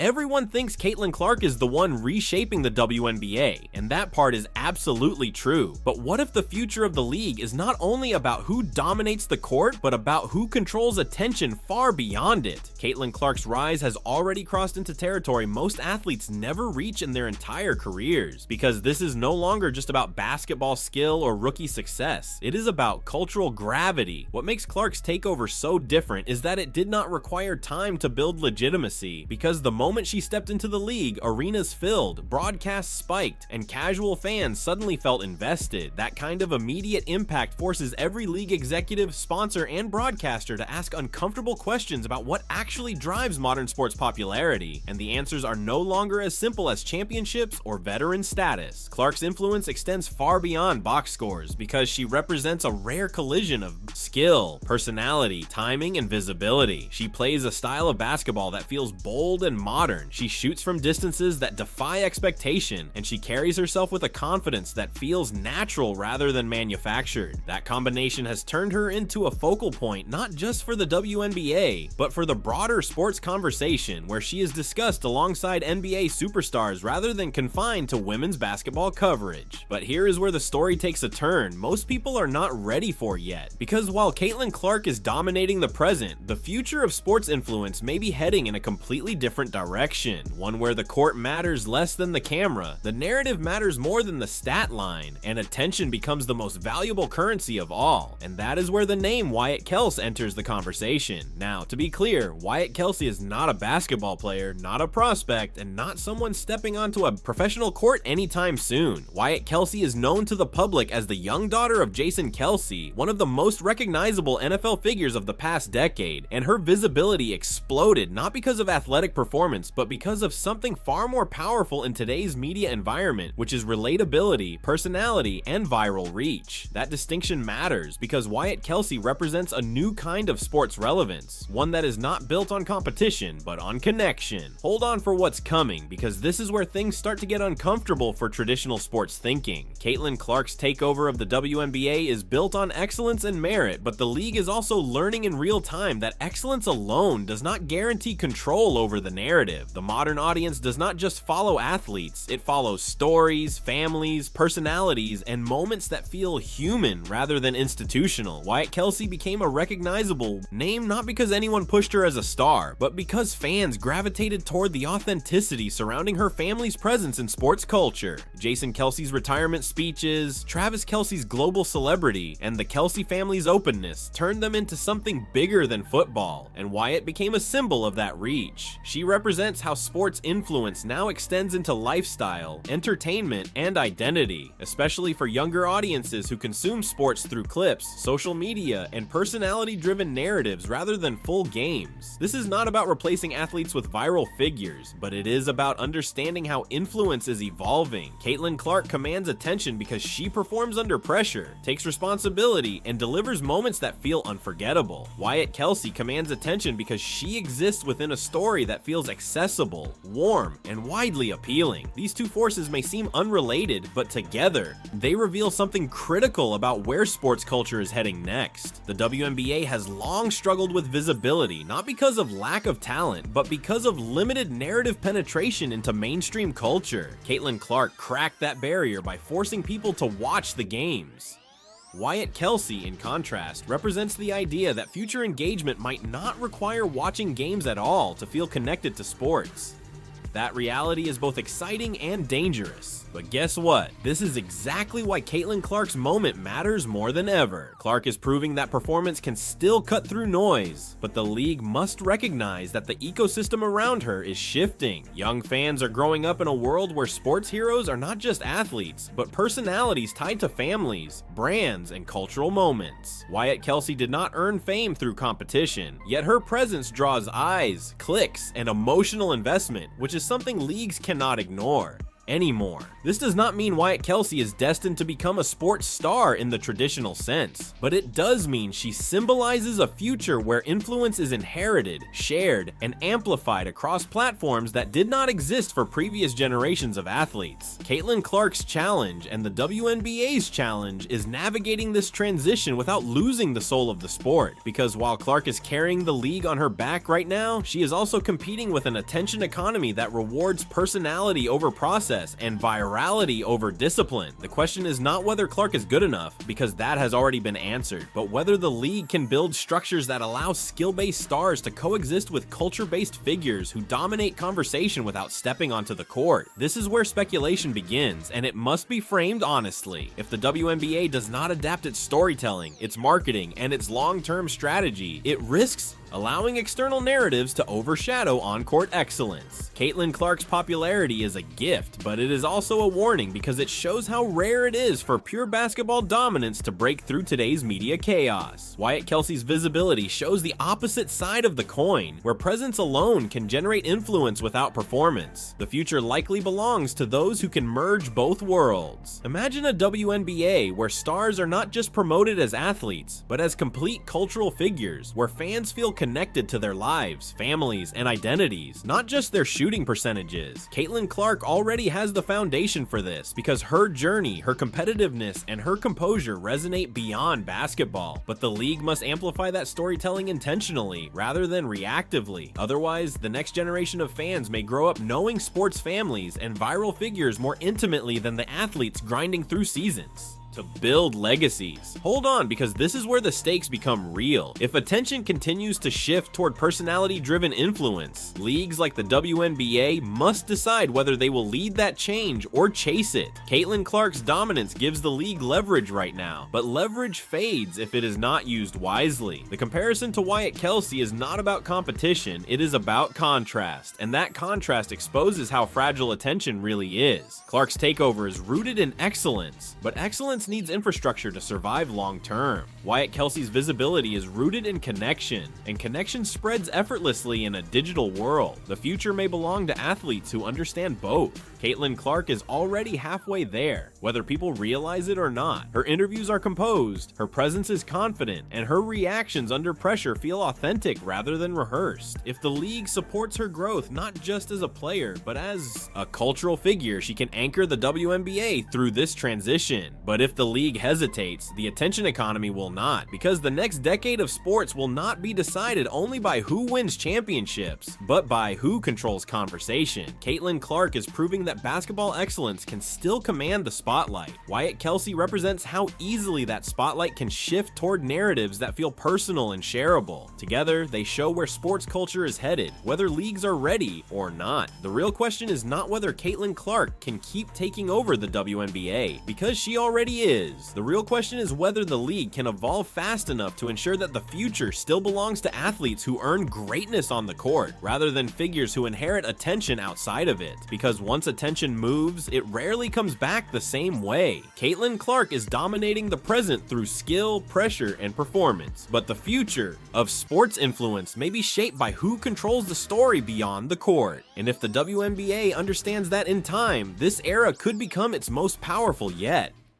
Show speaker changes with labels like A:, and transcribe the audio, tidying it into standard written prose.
A: Everyone thinks Caitlin Clark is the one reshaping the WNBA, and that part is absolutely true. But what if the future of the league is not only about who dominates the court, but about who controls attention far beyond it? Caitlin Clark's rise has already crossed into territory most athletes never reach in their entire careers, because this is no longer just about basketball skill or rookie success. It is about cultural gravity. What makes Clark's takeover so different is that it did not require time to build legitimacy, because the moment she stepped into the league, arenas filled, broadcasts spiked, and casual fans suddenly felt invested. That kind of immediate impact forces every league executive, sponsor, and broadcaster to ask uncomfortable questions about what actually drives modern sports popularity, and the answers are no longer as simple as championships or veteran status. Clark's influence extends far beyond box scores, because she represents a rare collision of skill, personality, timing, and visibility. She plays a style of basketball that feels bold and modern. She shoots from distances that defy expectation, and she carries herself with a confidence that feels natural rather than manufactured. That combination has turned her into a focal point not just for the WNBA, but for the broader sports conversation, where she is discussed alongside NBA superstars rather than confined to women's basketball coverage. But here is where the story takes a turn most people are not ready for yet, because while Caitlin Clark is dominating the present, the future of sports influence may be heading in a completely different direction, one where the court matters less than the camera, the narrative matters more than the stat line, and attention becomes the most valuable currency of all. And that is where the name Wyatt Kelce enters the conversation. Now, to be clear, Wyatt Kelce is not a basketball player, not a prospect, and not someone stepping onto a professional court anytime soon. Wyatt Kelce is known to the public as the young daughter of Jason Kelce, one of the most recognizable NFL figures of the past decade, and her visibility exploded not because of athletic performance, but because of something far more powerful in today's media environment, which is relatability, personality, and viral reach. That distinction matters because Wyatt Kelce represents a new kind of sports relevance, one that is not built on competition, but on connection. Hold on for what's coming, because this is where things start to get uncomfortable for traditional sports thinking. Caitlin Clark's takeover of the WNBA is built on excellence and merit, but the league is also learning in real time that excellence alone does not guarantee control over the narrative. The modern audience does not just follow athletes, it follows stories, families, personalities, and moments that feel human rather than institutional. Wyatt Kelce became a recognizable name not because anyone pushed her as a star, but because fans gravitated toward the authenticity surrounding her family's presence in sports culture. Jason Kelce's retirement speeches, Travis Kelce's global celebrity, and the Kelce family's openness turned them into something bigger than football, and Wyatt became a symbol of that reach. She represents how sports influence now extends into lifestyle, entertainment, and identity, especially for younger audiences who consume sports through clips, social media, and personality-driven narratives rather than full games. This is not about replacing athletes with viral figures, but it is about understanding how influence is evolving. Caitlin Clark commands attention because she performs under pressure, takes responsibility, and delivers moments that feel unforgettable. Wyatt Kelce commands attention because she exists within a story that feels accessible, warm, and widely appealing. These two forces may seem unrelated, but together, they reveal something critical about where sports culture is heading next. The WNBA has long struggled with visibility, not because of lack of talent, but because of limited narrative penetration into mainstream culture. Caitlin Clark cracked that barrier by forcing people to watch the games. Wyatt Kelce, in contrast, represents the idea that future engagement might not require watching games at all to feel connected to sports. That reality is both exciting and dangerous. But guess what? This is exactly why Caitlin Clark's moment matters more than ever. Clark is proving that performance can still cut through noise, but the league must recognize that the ecosystem around her is shifting. Young fans are growing up in a world where sports heroes are not just athletes, but personalities tied to families, brands, and cultural moments. Wyatt Kelce did not earn fame through competition, yet her presence draws eyes, clicks, and emotional investment, which is something leagues cannot ignore. anymore. This does not mean Wyatt Kelce is destined to become a sports star in the traditional sense, but it does mean she symbolizes a future where influence is inherited, shared, and amplified across platforms that did not exist for previous generations of athletes. Caitlin Clark's challenge and the WNBA's challenge is navigating this transition without losing the soul of the sport, because while Clark is carrying the league on her back right now, she is also competing with an attention economy that rewards personality over process and virality over discipline. The question is not whether Clark is good enough, because that has already been answered, but whether the league can build structures that allow skill-based stars to coexist with culture-based figures who dominate conversation without stepping onto the court. This is where speculation begins, and it must be framed honestly. If the WNBA does not adapt its storytelling, its marketing, and its long-term strategy, it risks allowing external narratives to overshadow on-court excellence. Caitlin Clark's popularity is a gift, but it is also a warning because it shows how rare it is for pure basketball dominance to break through today's media chaos. Wyatt Kelce's visibility shows the opposite side of the coin, where presence alone can generate influence without performance. The future likely belongs to those who can merge both worlds. Imagine a WNBA where stars are not just promoted as athletes, but as complete cultural figures, where fans feel connected to their lives, families, and identities, not just their shooting percentages. Caitlin Clark already has the foundation for this because her journey, her competitiveness, and her composure resonate beyond basketball, but the league must amplify that storytelling intentionally rather than reactively. Otherwise, the next generation of fans may grow up knowing sports families and viral figures more intimately than the athletes grinding through seasons. To build legacies. Hold on, because this is where the stakes become real. If attention continues to shift toward personality-driven influence, leagues like the WNBA must decide whether they will lead that change or chase it. Caitlin Clark's dominance gives the league leverage right now, but leverage fades if it is not used wisely. The comparison to Wyatt Kelce is not about competition, it is about contrast, and that contrast exposes how fragile attention really is. Clark's takeover is rooted in excellence, but excellence needs infrastructure to survive long term. Wyatt Kelce's visibility is rooted in connection, and connection spreads effortlessly in a digital world. The future may belong to athletes who understand both. Caitlin Clark is already halfway there, whether people realize it or not. Her interviews are composed, her presence is confident, and her reactions under pressure feel authentic rather than rehearsed. If the league supports her growth not just as a player, but as a cultural figure, she can anchor the WNBA through this transition. But if the league hesitates, the attention economy will not, because the next decade of sports will not be decided only by who wins championships, but by who controls conversation. Caitlin Clark is proving that basketball excellence can still command the spotlight. Wyatt Kelce represents how easily that spotlight can shift toward narratives that feel personal and shareable. Together, they show where sports culture is headed, whether leagues are ready or not. The real question is not whether Caitlin Clark can keep taking over the WNBA, because she already is. The real question is whether the league can evolve fast enough to ensure that the future still belongs to athletes who earn greatness on the court, rather than figures who inherit attention outside of it. Because once attention moves, it rarely comes back the same way. Caitlin Clark is dominating the present through skill, pressure, and performance, but the future of sports influence may be shaped by who controls the story beyond the court. And if the WNBA understands that in time, this era could become its most powerful yet.